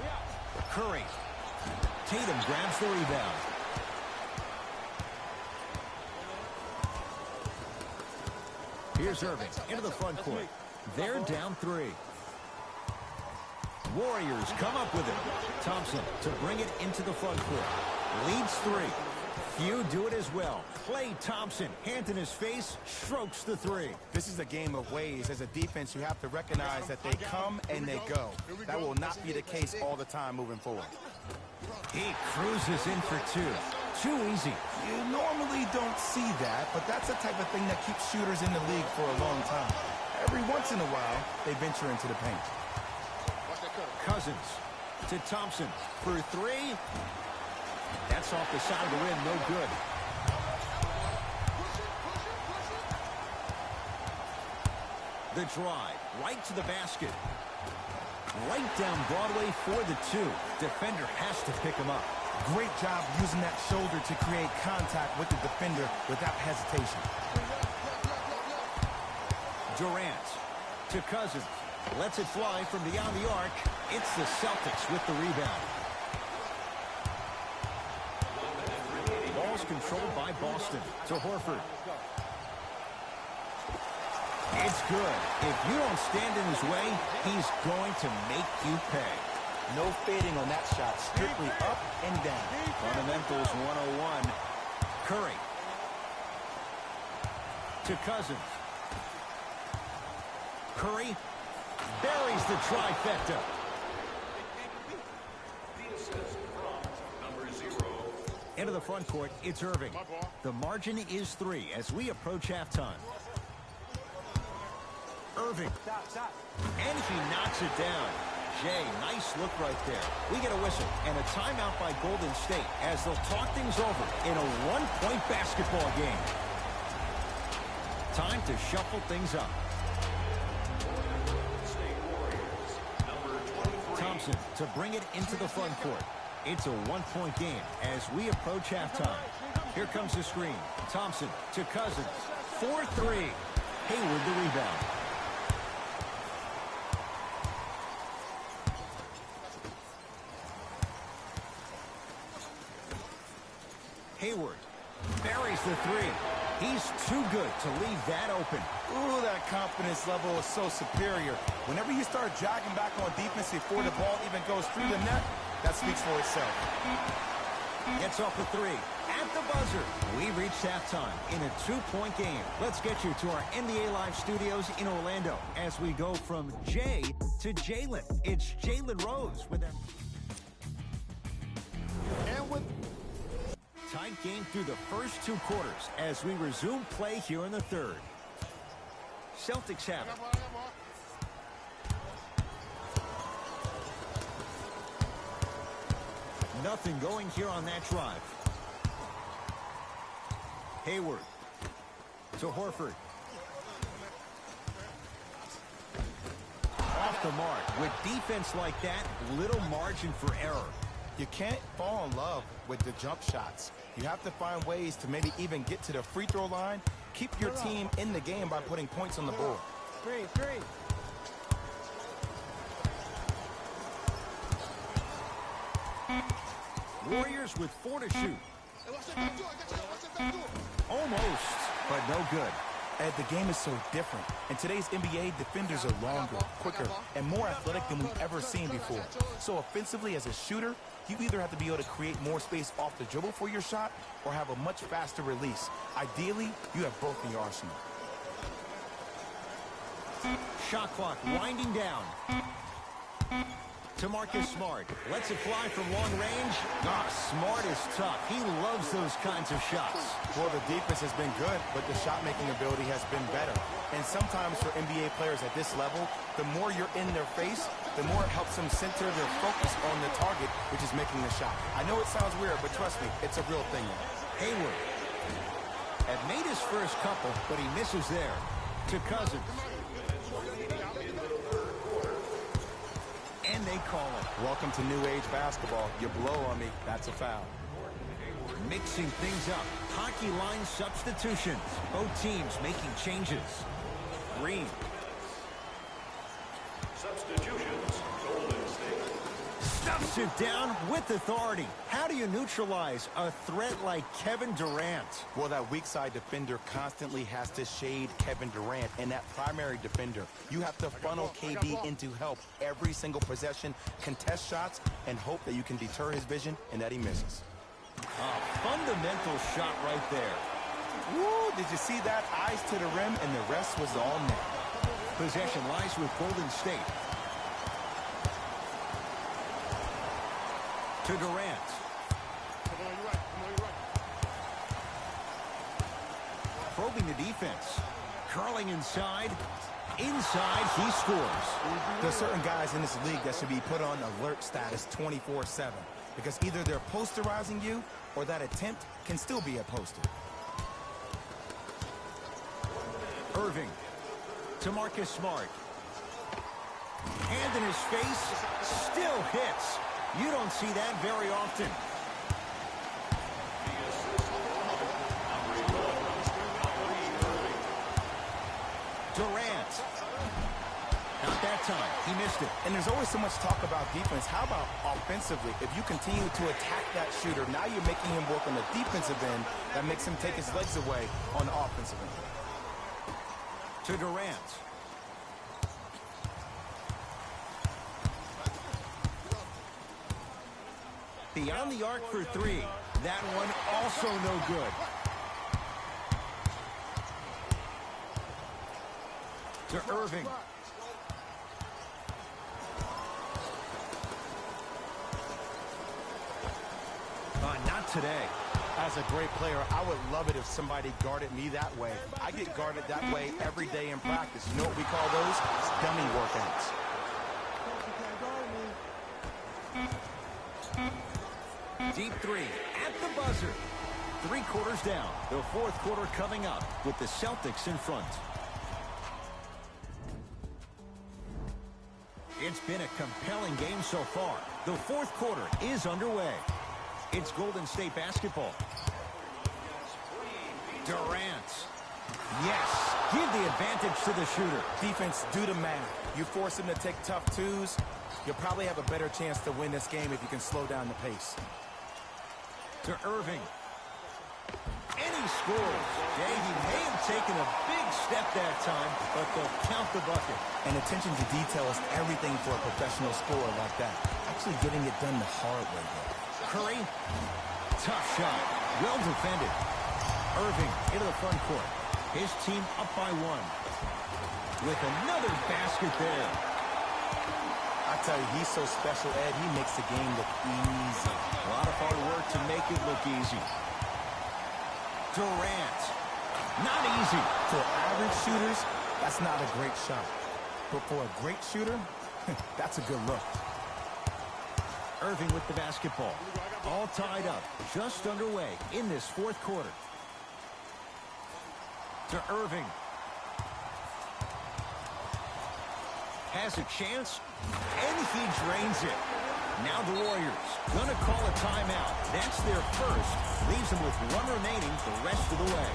Curry. Tatum grabs the rebound. Here's Irving into the front court. They're down three. Warriors come up with it. Thompson to bring it into the front court. Leads three. Few do it as well. Klay Thompson, hand in his face, strokes the three. This is a game of ways. As a defense, you have to recognize that they come and they go. That will not be the case all the time moving forward. He cruises in for two. Too easy. You normally don't see that, but that's the type of thing that keeps shooters in the league for a long time. Every once in a while, they venture into the paint. Cousins to Thompson for three. That's off the side of the rim, no good. The drive, right to the basket. Right down Broadway for the two. Defender has to pick him up. Great job using that shoulder to create contact with the defender without hesitation. Durant to Cousins. Lets it fly from beyond the arc. It's the Celtics with the rebound. Ball's controlled by Boston to Horford. It's good. If you don't stand in his way, he's going to make you pay. No fading on that shot. Strictly up and down. Fundamentals 101. Curry to Cousins. Curry buries the trifecta. Into the front court, it's Irving. The margin is three as we approach halftime. Irving. And he knocks it down. Jay, nice look right there. We get a whistle and a timeout by Golden State as they'll talk things over in a one-point basketball game. Time to shuffle things up. Thompson to bring it into the front court. It's a one-point game as we approach halftime. Here comes the screen. Thompson to Cousins. 4-3. Hayward the rebound. Hayward buries the three. He's too good to leave that open. Ooh, that confidence level is so superior. Whenever you start jogging back on defense before the ball even goes through the net, that speaks for itself. Gets off the three. At the buzzer, we reached halftime in a two-point game. Let's get you to our NBA Live studios in Orlando as we go from Jay to Jalen. It's Jalen Rose with that. And with Tight game through the first two quarters as we resume play here in the third. Celtics have it. Nothing going here on that drive. Hayward to Horford. Off the mark. With defense like that, little margin for error. You can't fall in love with the jump shots. You have to find ways to maybe even get to the free throw line. Keep your team in the game by putting points on the board. Three. Warriors with 4 to shoot. Almost, but no good. Ed, the game is so different. In today's NBA, defenders are longer, quicker, and more athletic than we've ever seen before. So offensively, as a shooter, you either have to be able to create more space off the dribble for your shot or have a much faster release. Ideally, you have both in your arsenal. Shot clock winding down. To Marcus Smart. Lets it fly from long range. Ah, Smart is tough. He loves those kinds of shots. Well, the defense has been good, but the shot-making ability has been better. And sometimes for NBA players at this level, the more you're in their face, the more it helps them center their focus on the target, which is making the shot. I know it sounds weird, but trust me, it's a real thing. Hayward had made his first couple, but he misses there. To Cousins. And they call it. Welcome to new age basketball. You blow on me, that's a foul. Mixing things up. Hockey line substitutions. Both teams making changes. Green. Substitutions, Golden State. Stuffs it down with authority. How do you neutralize a threat like Kevin Durant? Well, that weak side defender constantly has to shade Kevin Durant, and that primary defender, you have to funnel KD into help every single possession, contest shots, and hope that you can deter his vision and that he misses. A fundamental shot right there. Woo, did you see that? Eyes to the rim, and the rest was all net. Possession lies with Golden State. To Durant. Probing the defense. Curling inside. Inside, he scores. There's certain guys in this league that should be put on alert status 24/7 because either they're posterizing you or that attempt can still be a poster. Irving. To Marcus Smart. Hand in his face. Still hits. You don't see that very often. Durant. Not that time. He missed it. And there's always so much talk about defense. How about offensively? If you continue to attack that shooter, now you're making him work on the defensive end. That makes him take his legs away on the offensive end. To Durant. Beyond the arc for three. That one also no good. To Irving. Not today. As a great player, I would love it if somebody guarded me that way. I get guarded that way every day in practice. You know what we call those? Dummy workouts. Deep three at the buzzer. 3 quarters down. The fourth quarter coming up with the Celtics in front. It's been a compelling game so far. The fourth quarter is underway. It's Golden State basketball. Durant. Yes. Give the advantage to the shooter. Defense, do the math. You force him to take tough twos, you'll probably have a better chance to win this game if you can slow down the pace. To Irving. And he scores. Yeah, he may have taken a big step that time, but they'll count the bucket. And attention to detail is everything for a professional scorer like that. Actually getting it done the hard way, though. Curry. Tough shot. Well defended. Irving into the front court. His team up by 1. With another basket there. I tell you, he's so special, Ed. He makes the game look easy. A lot of hard work to make it look easy. Durant. Not easy. For average shooters, that's not a great shot. But for a great shooter, that's a good look. Irving with the basketball. All tied up. Just underway in this fourth quarter. To Irving. Has a chance, and he drains it. Now the Warriors gonna call a timeout. That's their first. Leaves them with 1 remaining the rest of the way.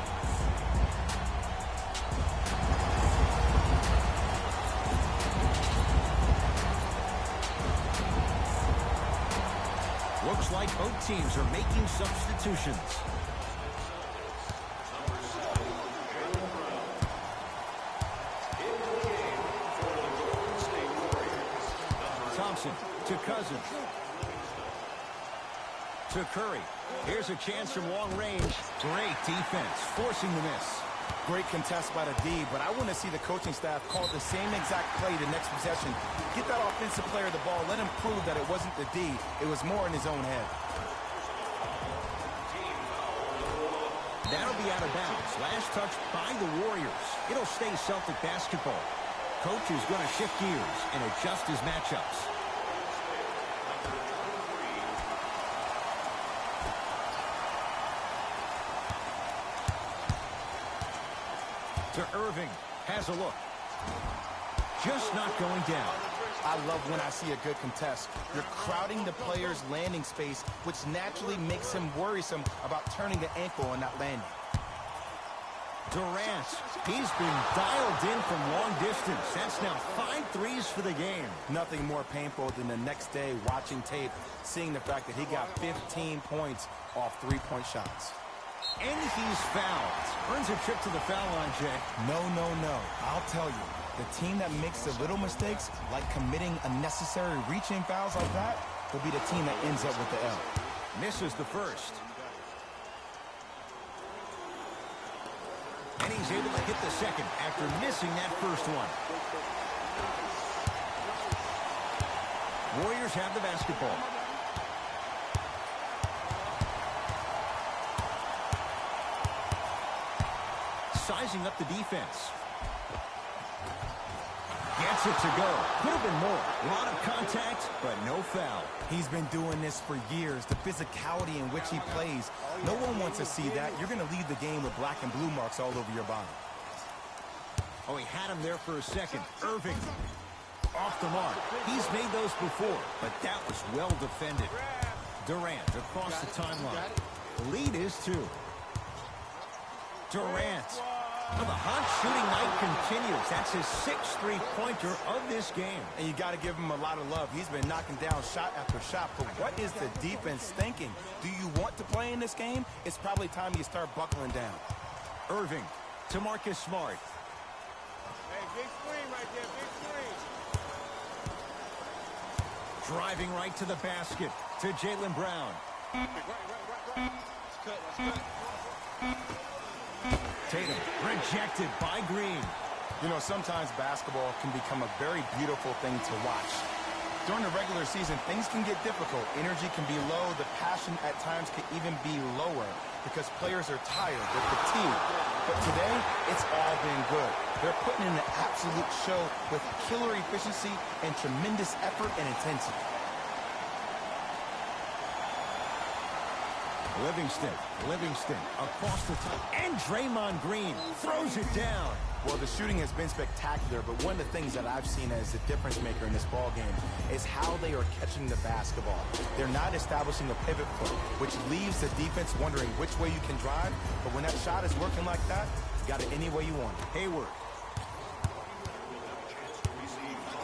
Looks like both teams are making substitutions. Thompson to Cousins. To Curry. Here's a chance from long range. Great defense, forcing the miss. Great contest by the D, but I want to see the coaching staff call the same exact play the next possession. Get that offensive player the ball. Let him prove that it wasn't the D. It was more in his own head. That'll be out of bounds. Last touch by the Warriors. It'll stay Celtic basketball. Coach is going to shift gears and adjust his matchups. To Irving, has a look. Just not going down. I love when I see a good contest. You're crowding the player's landing space, which naturally makes him worrisome about turning the ankle on that landing. Durant, he's been dialed in from long distance. That's now 5 threes for the game. Nothing more painful than the next day watching tape, seeing the fact that he got 15 points off three-point shots. And he's fouled. Earns a trip to the foul line, Jay. No. I'll tell you, the team that makes the little mistakes, like committing unnecessary reaching fouls like that, will be the team that ends up with the L. Misses the first. And he's able to hit the second after missing that first one. Warriors have the basketball. Sizing up the defense. Gets it to go. Could have been more. A lot of contact, but no foul. He's been doing this for years. The physicality in which he plays. No one wants to see that. You're going to leave the game with black and blue marks all over your body. Oh, he had him there for a second. Irving. Off the mark. He's made those before, but that was well defended. Durant across the timeline. The lead is 2. Durant. Well, the hot shooting night continues. That's his 6th three-pointer of this game. And you got to give him a lot of love. He's been knocking down shot after shot. But what is the defense thinking? Do you want to play in this game? It's probably time you start buckling down. Irving to Marcus Smart. Hey, big screen right there, big screen. Driving right to the basket to Jaylen Brown. Right. Let's cut. Tatum rejected by Green. You know, sometimes basketball can become a very beautiful thing to watch. During the regular season, things can get difficult. Energy can be low. The passion at times can even be lower because players are tired. They're fatigued. But today, it's all been good. They're putting in an absolute show with killer efficiency and tremendous effort and intensity. Livingston across the top. And Draymond Green throws it down. Well, the shooting has been spectacular, but one of the things that I've seen as the difference maker in this ball game is how they are catching the basketball. They're not establishing a pivot foot, which leaves the defense wondering which way you can drive. But when that shot is working like that, you got it any way you want. Hayward.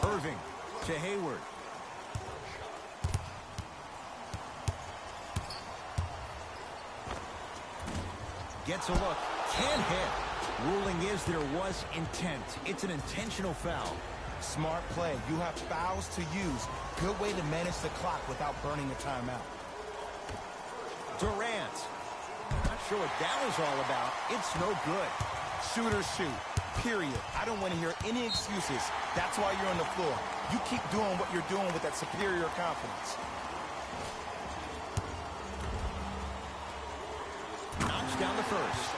Irving to Hayward. Gets a look. Can't hit. Ruling is there was intent. It's an intentional foul. Smart play. You have fouls to use. Good way to manage the clock without burning a timeout. Durant. Not sure what that was all about. It's no good. Shooters shoot. Period. I don't want to hear any excuses. That's why you're on the floor. You keep doing what you're doing with that superior confidence. Knocks down the first.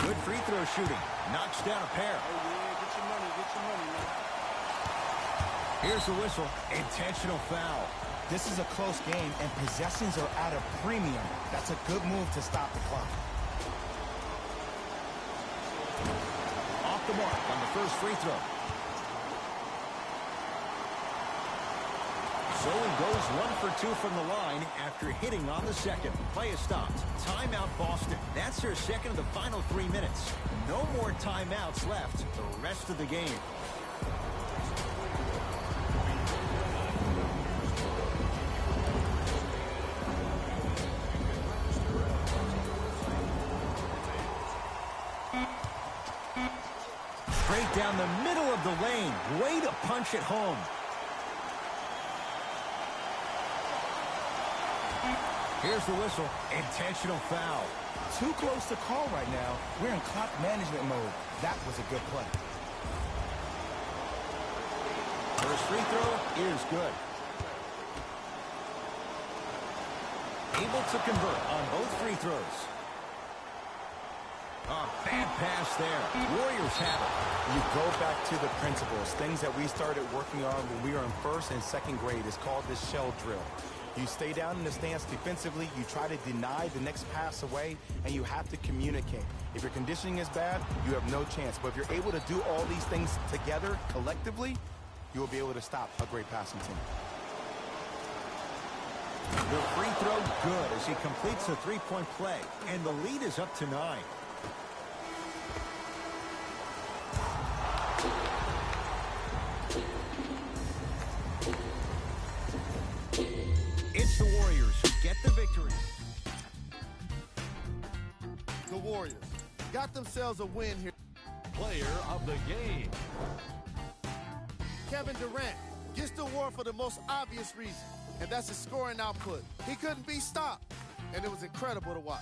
Good free throw shooting. Knocks down a pair. Oh, yeah, get your money, man. Here's the whistle. Intentional foul. This is a close game, and possessions are at a premium. That's a good move to stop the clock. Off the mark on the first free throw. So he goes 1 for 2 from the line after hitting on the second. Play is stopped. Timeout Boston. That's their second of the final 3 minutes. No more timeouts left the rest of the game. Straight down the middle of the lane. Way to punch it home. Here's the whistle. Intentional foul. Too close to call right now. We're in clock management mode. That was a good play. First free throw is good. Able to convert on both free throws. A bad pass there. Warriors have it. You go back to the principles, things that we started working on when we were in first and second grade. It's called the shell drill. You stay down in the stance defensively, you try to deny the next pass away, and you have to communicate. If your conditioning is bad, you have no chance. But if you're able to do all these things together, collectively, you will be able to stop a great passing team. The free throw good as he completes the three-point play, and the lead is up to 9. It's the Warriors who get the victory. The Warriors got themselves a win here. Player of the game. Kevin Durant gets the award for the most obvious reason, and that's his scoring output. He couldn't be stopped, and it was incredible to watch.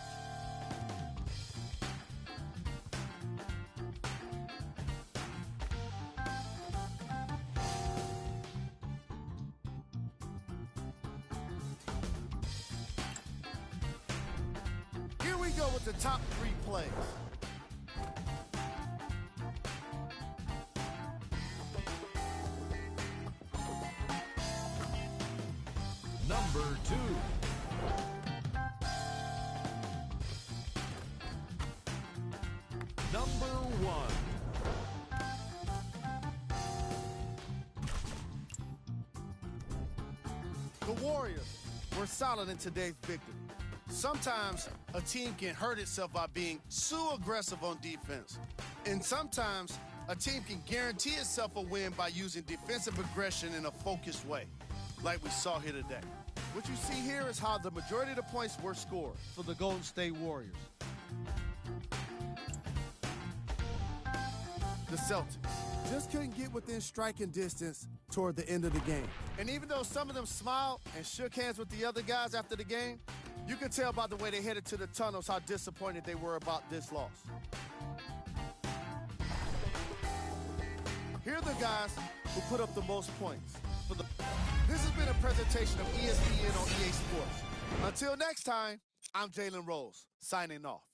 Here we go with the top 3 plays. Number 2. Number 1. The Warriors were solid in today's victory. Sometimes a team can hurt itself by being so aggressive on defense. And sometimes a team can guarantee itself a win by using defensive aggression in a focused way, like we saw here today. What you see here is how the majority of the points were scored for the Golden State Warriors. The Celtics just couldn't get within striking distance toward the end of the game. And even though some of them smiled and shook hands with the other guys after the game, you can tell by the way they headed to the tunnels how disappointed they were about this loss. Here are the guys who put up the most points. This has been a presentation of ESPN on EA Sports. Until next time, I'm Jalen Rose, signing off.